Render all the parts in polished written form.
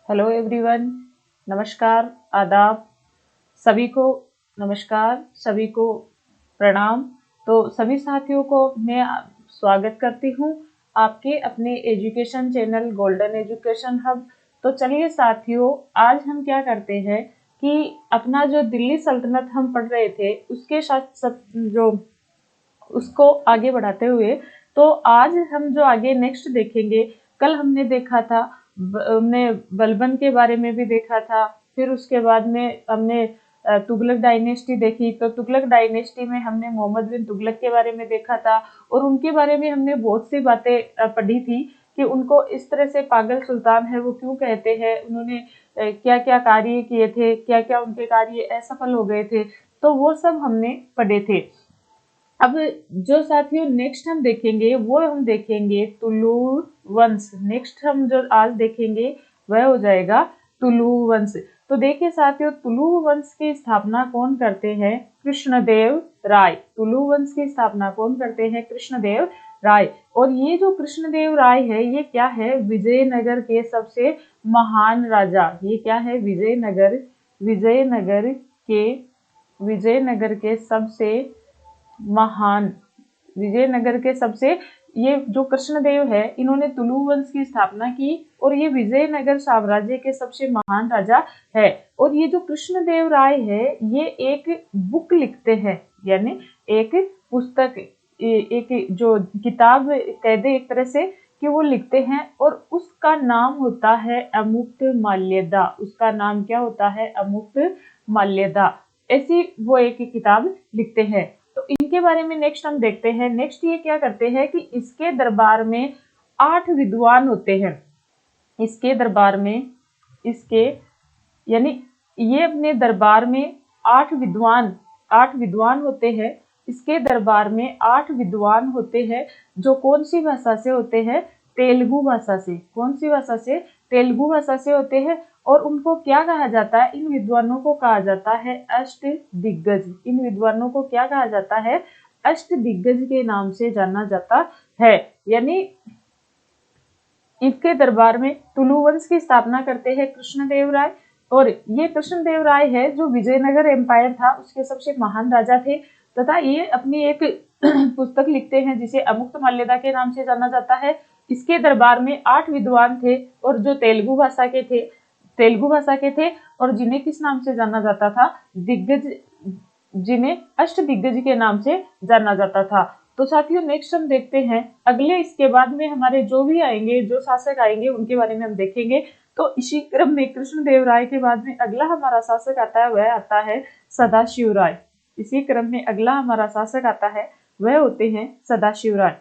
Hello everyone, नमस्कार, आदाब, सभी को नमस्कार, सभी को प्रणाम। तो सभी साथियों को मैं स्वागत करती हूँ आपके अपने education channel golden education hub. तो चलिए साथियों, आज हम क्या करते हैं कि अपना जो दिल्ली सल्तनत हम पढ़ रहे थे उसके साथ जो उसको आगे बढ़ाते हुए, तो आज हम जो आगे नेक्स्ट देखेंगे, कल हमने देखा था हमने बलबन के बारे में भी देखा था। फिर उसके बाद में हमने तुगलक डायनेस्टी देखी। तो तुगलक डायनेस्टी में हमने मोहम्मद बिन तुगलक के बारे में देखा था और उनके बारे में हमने बहुत सी बातें पढ़ी थी कि उनको इस तरह से पागल सुल्तान है वो क्यों कहते हैं, उन्होंने क्या क्या कार्य किए थे, क्या क्या उनके कार्य असफल हो गए थे। तो वो सब हमने पढ़े थे। अब जो साथियों नेक्स्ट हम देखेंगे वो हम देखेंगे तुलु वंश। नेक्स्ट हम जो आज देखेंगे वह हो जाएगा तुलु वंश। तो देखिए साथियों, तुलु वंश की स्थापना कौन करते हैं? कृष्णदेव राय। तुलु वंश की स्थापना कौन करते हैं? कृष्णदेव राय। और ये जो कृष्णदेव राय है ये क्या है? विजयनगर के सबसे महान राजा। ये क्या है? विजयनगर विजयनगर के विजयनगर के सबसे महान विजयनगर के सबसे ये जो कृष्णदेव है इन्होंने तुलु वंश की स्थापना की और ये विजयनगर साम्राज्य के सबसे महान राजा है। और ये जो कृष्णदेव राय है ये एक बुक लिखते हैं, यानी एक पुस्तक, एक जो किताब कह दे एक तरह से कि वो लिखते हैं और उसका नाम होता है अमुक्त माल्यदा। उसका नाम क्या होता है? अमुक्त माल्यदा। ऐसी वो एक किताब लिखते हैं। तो इनके बारे में नेक्स्ट हम देखते हैं। नेक्स्ट ये क्या करते हैं कि इसके दरबार में 8 विद्वान होते हैं। इसके दरबार में इसके यानी ये अपने दरबार में 8 विद्वान होते हैं। इसके दरबार में 8 विद्वान होते हैं जो कौन सी भाषा से होते हैं? तेलुगु भाषा से। कौन सी भाषा से? तेलुगु भाषा से होते हैं। और उनको क्या कहा जाता है? इन विद्वानों को कहा जाता है अष्ट दिग्गज। इन विद्वानों को क्या कहा जाता है? अष्ट दिग्गज के नाम से जाना जाता है। यानी इसके दरबार में तुलु वंश की स्थापना करते हैं कृष्णदेव राय। और ये कृष्णदेव राय है जो विजयनगर एम्पायर था उसके सबसे महान राजा थे, तथा ये अपनी एक पुस्तक लिखते हैं जिसे अमुक्त माल्यदा के नाम से जाना जाता है। इसके दरबार में 8 विद्वान थे और जो तेलुगु भाषा के थे और जिन्हें किस नाम से जाना जाता था? दिग्गज, जिन्हें अष्ट दिग्गज के नाम से जाना जाता था। तो साथियों नेक्स्ट हम देखते हैं अगले, इसके बाद में हमारे जो भी आएंगे, जो शासक आएंगे उनके बारे में हम देखेंगे। तो इसी क्रम में कृष्णदेव राय के बाद में अगला हमारा शासक आता है वह आता है सदाशिव राय। इसी क्रम में अगला हमारा शासक आता है वह होते हैं सदाशिव राय।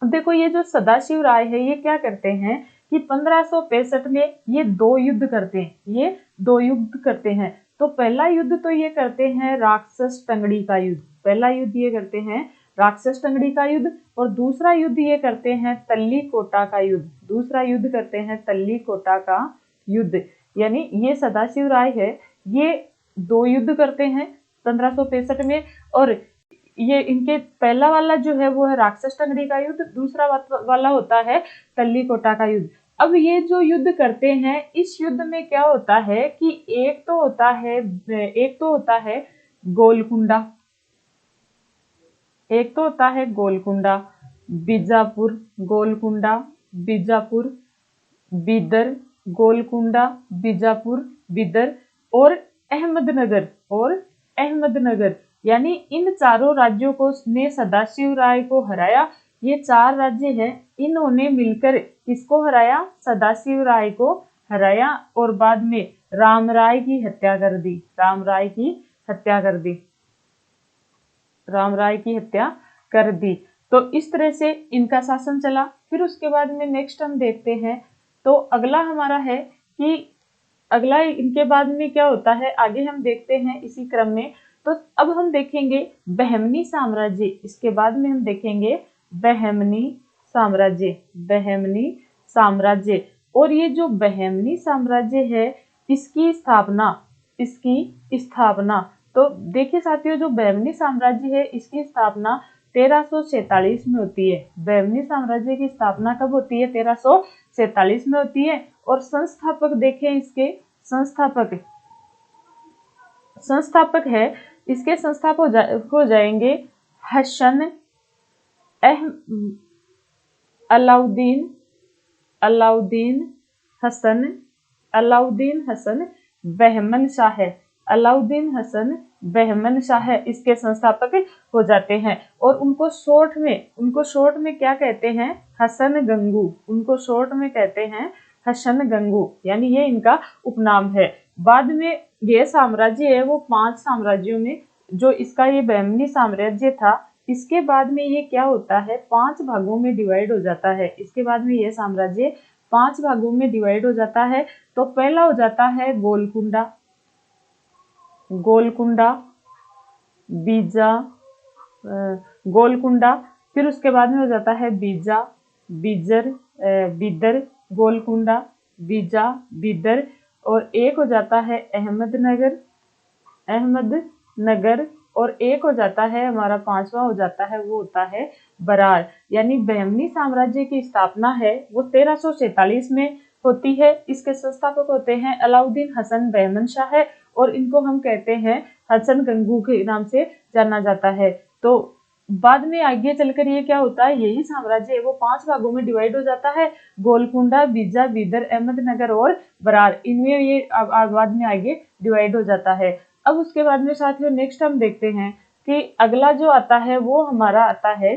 अब देखो ये जो सदाशिव राय है ये क्या करते हैं कि 1565 में ये 2 युद्ध करते हैं। ये 2 युद्ध करते हैं। तो पहला युद्ध तो ये करते हैं राक्षस टंगड़ी का युद्ध। पहला युद्ध ये करते हैं राक्षस टंगड़ी का युद्ध और दूसरा युद्ध ये करते हैं तल्ली कोटा का युद्ध। दूसरा युद्ध करते हैं तल्ली कोटा का युद्ध। यानी ये सदाशिव राय है, ये 2 युद्ध करते हैं 1565 में। और ये इनके पहला वाला जो है वो है राक्षस टंगड़ी का युद्ध, दूसरा वाला होता है तल्ली कोटा का युद्ध। अब ये जो युद्ध करते हैं इस युद्ध में क्या होता है कि एक तो होता है गोलकुंडा, एक तो होता है गोलकुंडा, बीजापुर, गोलकुंडा, बीजापुर, बीदर, गोलकुंडा, बीजापुर, बीदर और अहमदनगर। यानी इन चारों राज्यों को ने सदाशिव राय को हराया। ये 4 राज्य हैं, इन्होंने मिलकर किसको हराया? सदाशिव राय को हराया और बाद में रामराय की हत्या कर दी। रामराय की हत्या कर दी। तो इस तरह से इनका शासन चला। फिर उसके बाद में नेक्स्ट हम देखते हैं। तो अगला हमारा है कि अगला इनके बाद में क्या होता है आगे हम देखते हैं इसी क्रम में। तो अब हम देखेंगे बहमनी साम्राज्य। इसके बाद में हम देखेंगे बहमनी साम्राज्य। और ये जो बहमनी साम्राज्य है इसकी स्थापना, तो देखिए साथियों जो बहमनी साम्राज्य है इसकी स्थापना 1347 में होती है। बहमनी साम्राज्य की स्थापना कब होती है? 1347 में होती है। और संस्थापक देखें, इसके संस्थापक है, इसके संस्थापक हो जाएंगे हसन अलाउद्दीन हसन बहमन शाह। अलाउद्दीन हसन बहमन शाह इसके संस्थापक हो जाते हैं। और उनको शॉर्ट में क्या कहते हैं? हसन गंगू। उनको शॉर्ट में कहते हैं हसन गंगू, यानी ये इनका उपनाम है। बाद में ये साम्राज्य है वो 5 साम्राज्यों में, जो इसका ये बहमनी साम्राज्य था, इसके बाद में ये क्या होता है? 5 भागों में डिवाइड हो जाता है। इसके बाद में ये साम्राज्य 5 भागों में डिवाइड हो जाता है। तो पहला हो जाता है बीजा, गोलकुंडा। फिर उसके बाद में हो जाता है बीदर, गोलकुंडा, बीजा, बीदर। और एक हो जाता है अहमदनगर। और एक हो जाता है हमारा 5वां हो जाता है, वो होता है बरार। यानी बहमनी साम्राज्य की स्थापना है वो 1347 में होती है। इसके संस्थापक होते हैं अलाउद्दीन हसन बहमन शाह, और इनको हम कहते हैं हसन गंगू के नाम से जाना जाता है। तो बाद में आगे चलकर ये क्या होता है? यही साम्राज्य है वो 5 भागों में डिवाइड हो जाता है। गोलकुंडा, बीजा, बीदर, अहमदनगर और बरार, इनमें ये बाद में आगे डिवाइड हो जाता है। अब उसके बाद में साथियों नेक्स्ट हम देखते हैं कि अगला जो आता है वो हमारा आता है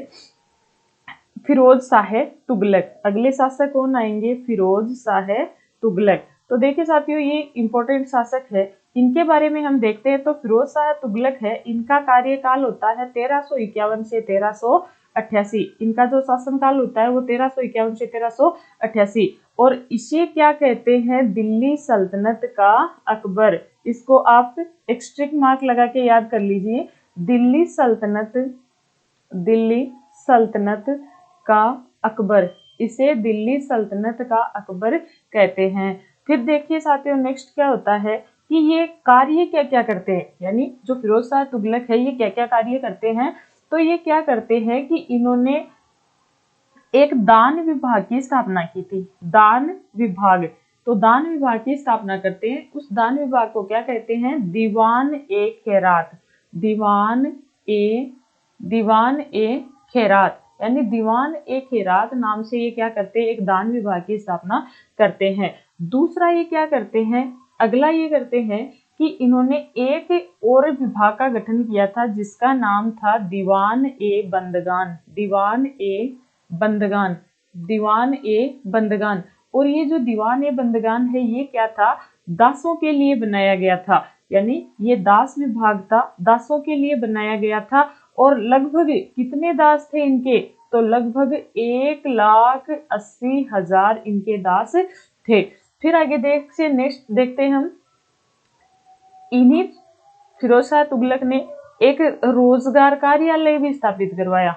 फिरोज शाह तुगलक। अगले शासक कौन आएंगे? फिरोज शाह तुगलक। तो देखिए साथियों, ये इंपॉर्टेंट शासक है, इनके बारे में हम देखते हैं। तो फिरोज शाह तुगलक है, इनका कार्यकाल होता है 1351 से 1388। इनका जो शासनकाल होता है वो 1351 से 1388। और इसे क्या कहते हैं? दिल्ली सल्तनत का अकबर। इसको आप एक्स्ट्रिक मार्क लगा के याद कर लीजिए, दिल्ली सल्तनत का अकबर। इसे दिल्ली सल्तनत का अकबर कहते हैं। फिर देखिए साथियों नेक्स्ट क्या होता है कि ये कार्य क्या क्या करते हैं, यानी जो फिरोज शाह तुगलक है ये क्या क्या कार्य करते हैं। तो ये क्या करते हैं कि इन्होंने एक दान विभाग की स्थापना की थी। दान विभाग की स्थापना करते हैं। उस दान विभाग को क्या कहते हैं? दीवान ए खैरात। दीवान ए खैरात, यानी दीवान ए खैरात नाम से ये क्या करते हैं? एक दान विभाग की स्थापना करते हैं। दूसरा ये क्या करते हैं? अगला ये करते हैं कि इन्होंने एक और विभाग का गठन किया था जिसका नाम था दीवान ए बंदगान। और ये जो दीवान ए बंदगान है ये क्या था? दासों के लिए बनाया गया था, यानी ये दास विभाग था, दासों के लिए बनाया गया था। और लगभग कितने दास थे इनके? तो लगभग 1,80,000 इनके दास थे। फिर आगे नेक्स्ट देखते हैं हम, इन्हीं फिरोज शाह तुगलक ने एक रोजगार कार्यालय भी स्थापित करवाया।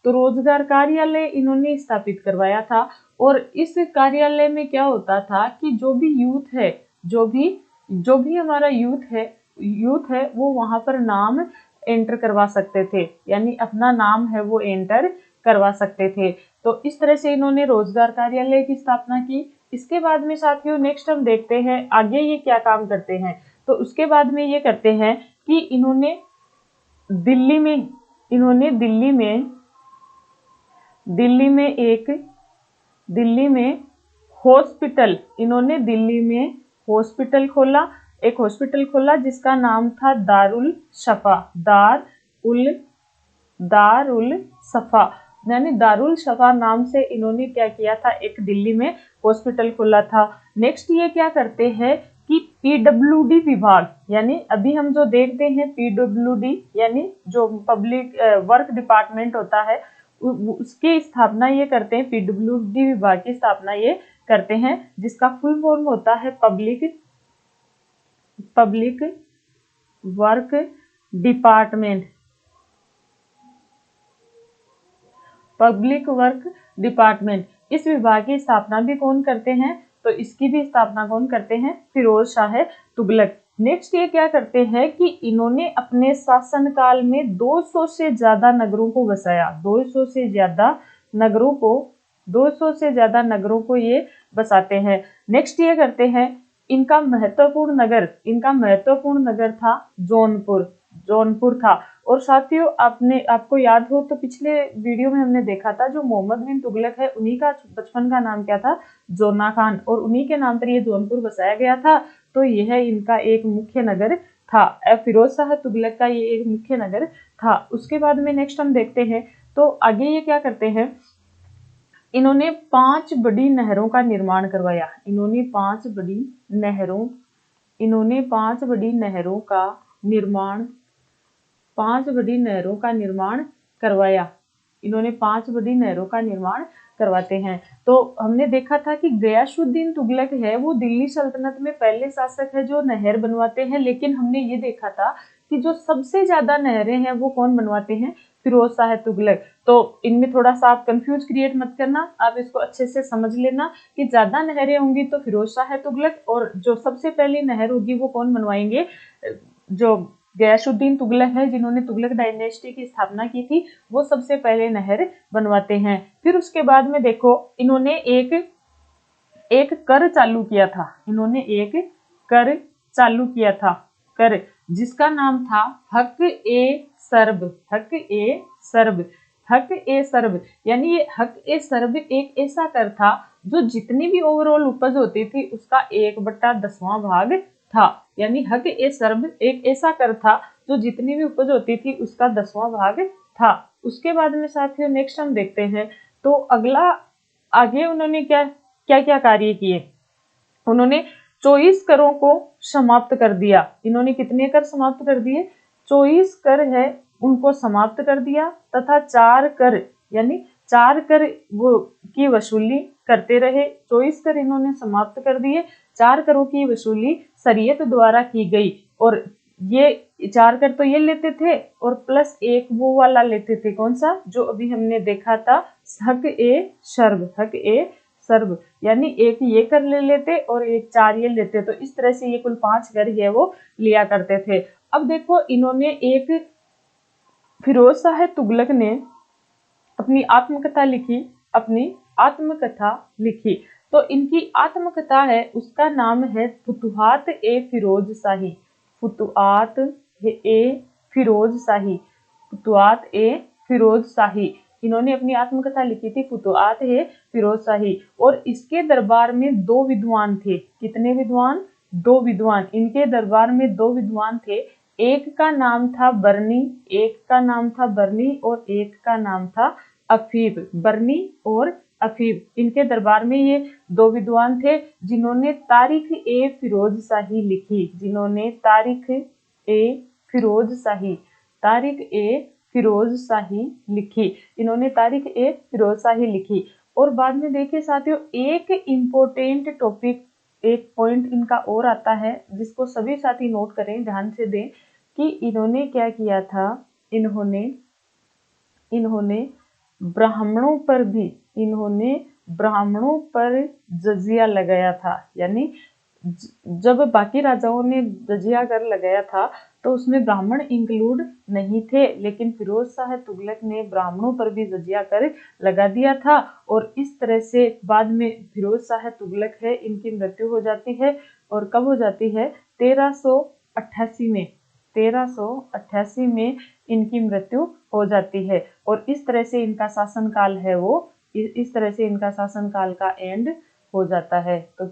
रोजगार कार्यालय इन्होंने स्थापित करवाया था। और इस कार्यालय में क्या होता था कि जो भी यूथ है, जो भी हमारा यूथ है वो वहां पर नाम एंटर करवा सकते थे, यानी अपना नाम है वो एंटर करवा सकते थे। तो इस तरह से इन्होंने रोजगार कार्यालय की स्थापना की। इसके बाद में साथियों नेक्स्ट हम देखते हैं आगे ये क्या काम करते हैं। तो उसके बाद में ये करते हैं कि इन्होंने दिल्ली में हॉस्पिटल खोला जिसका नाम था दारुल सफा। यानी दारुल सफा नाम से इन्होंने क्या किया था? एक दिल्ली में हॉस्पिटल खोला था। नेक्स्ट ये क्या करते हैं कि पीडब्ल्यूडी विभाग, यानी अभी हम जो देखते हैं पीडब्ल्यूडी यानी जो पब्लिक वर्क डिपार्टमेंट होता है उसकी स्थापना ये करते हैं, पीडब्ल्यूडी विभाग की स्थापना ये करते हैं, जिसका फुल फॉर्म होता है पब्लिक वर्क डिपार्टमेंट। इस विभाग की स्थापना भी कौन करते हैं? तो इसकी भी स्थापना कौन करते हैं? फिरोज शाह तुगलक। नेक्स्ट ये क्या करते हैं कि इन्होंने अपने शासनकाल में 200 से ज्यादा नगरों को बसाया। 200 से ज्यादा नगरों को 200 से ज्यादा नगरों को ये बसाते हैं। नेक्स्ट ये करते हैं, इनका महत्वपूर्ण नगर था जौनपुर। जौनपुर था। और साथियों, आपको याद हो तो पिछले वीडियो में हमने देखा था जो मोहम्मद बिन तुगलक है उन्हीं का बचपन का नाम क्या था, जोना खान, और उन्हीं के नाम पर ये जौनपुर बसाया गया था। तो यह इनका एक मुख्य नगर था। फिरोज शाह तुगलक का ये एक मुख्य नगर था। उसके बाद में नेक्स्ट हम देखते हैं, तो आगे ये क्या करते हैं, इन्होंने 5 बड़ी नहरों का निर्माण करवाया। इन्होंने 5 बड़ी नहरों का निर्माण 5 बड़ी नहरों का निर्माण करवाया। इन्होंने 5 बड़ी नहरों का निर्माण करवाते हैं। तो हमने देखा था कि गयासुद्दीन तुगलक है वो दिल्ली सल्तनत में पहले शासक है जो नहर बनवाते हैं, लेकिन हमने ये देखा था कि जो सबसे ज्यादा नहरें हैं वो कौन बनवाते हैं, फिरोज शाह तुगलक। तो इनमें थोड़ा सा आप कंफ्यूज क्रिएट मत करना, आप इसको अच्छे से समझ लेना कि ज्यादा नहरें होंगी तो फिरोज शाह तुगलक, और जो सबसे पहली नहर होगी वो कौन बनवाएंगे, जो गयासुद्दीन तुगलक है जिन्होंने तुगलक डायनेस्टी की स्थापना की थी, वो सबसे पहले नहर बनवाते हैं। फिर उसके बाद में देखो, इन्होंने एक कर चालू किया था। इन्होंने एक कर चालू किया था, कर, जिसका नाम था हक ए सर्ब। हक ए सर्ब। हक ए सर्ब यानी ये हक ए सर्ब एक ऐसा कर था जो जितनी भी ओवरऑल उपज होती थी उसका 1/10वां भाग था। यानी हक ए सर्ब एक ऐसा कर था जो जितनी भी उपज होती थी उसका 10वां भाग था। उसके बाद में साथियों नेक्स्ट हम देखते हैं, तो अगला आगे उन्होंने क्या क्या कार्य किए। उन्होंने 24 करों को समाप्त कर दिया। इन्होंने कितने कर समाप्त कर दिए, 24 कर है उनको समाप्त कर दिया, तथा 4 कर यानी 4 कर वो की वसूली करते रहे। 24 कर इन्होंने समाप्त कर दिए, 4 करों की वसूली शरीयत द्वारा की गई। और ये 4 कर तो ये लेते थे और प्लस एक वो वाला लेते थे, कौन सा, जो अभी हमने देखा था, हक ए शर्ब। हक ए सर्ब यानी एक ये कर ले लेते और एक 4 ये लेते, तो इस तरह से ये कुल 5 कर है वो लिया करते थे। अब देखो, इन्होंने एक फिरोज शाह तुगलक ने अपनी आत्मकथा लिखी। तो इनकी आत्मकथा है, उसका नाम है फुतुहात ए फिरोज शाही। फुतुहात ए फिरोज शाही। फुतुहात ए फिरोज शाही। इन्होंने अपनी आत्मकथा लिखी थी, फुतुहात ए फिरोज शाही। और इसके दरबार में 2 विद्वान थे। कितने विद्वान, 2 विद्वान। इनके दरबार में 2 विद्वान थे। एक का नाम था बरनी, और एक का नाम था अफीब। बरनी और अफीब, इनके दरबार में ये 2 विद्वान थे जिन्होंने तारीख ए फिरोज शाही लिखी। और बाद में देखिए साथियों, एक इम्पोर्टेंट टॉपिक, एक पॉइंट इनका और आता है जिसको सभी साथी नोट करें, ध्यान से दें कि इन्होंने क्या किया था। इन्होंने ब्राह्मणों पर जजिया लगाया था। यानी जब बाकी राजाओं ने जजिया कर लगाया था तो उसमें ब्राह्मण इंक्लूड नहीं थे, लेकिन फिरोज शाह तुगलक ने ब्राह्मणों पर भी जजिया कर लगा दिया था। और इस तरह से बाद में फिरोज शाह तुगलक है इनकी मृत्यु हो जाती है। और कब हो जाती है, 1388 में इनकी मृत्यु हो जाती है। और इस तरह से इनका शासनकाल है वो, इस तरह से इनका शासनकाल का एंड हो जाता है। तो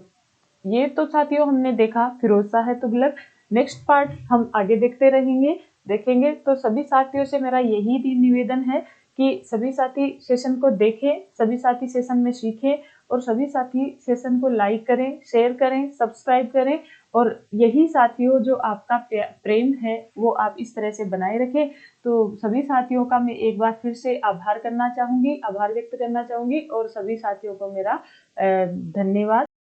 ये तो साथियों हमने देखा फिरोज शाह तुगलक। नेक्स्ट पार्ट हम आगे देखेंगे। तो सभी साथियों से मेरा यही भी निवेदन है कि सभी साथी सेशन को देखें, सभी साथी सेशन में सीखें, और सभी साथी सेशन को लाइक करें, शेयर करें, सब्सक्राइब करें। और यही साथियों जो आपका प्रेम है वो आप इस तरह से बनाए रखें। तो सभी साथियों का मैं एक बार फिर से आभार व्यक्त करना चाहूंगी, और सभी साथियों को मेरा धन्यवाद।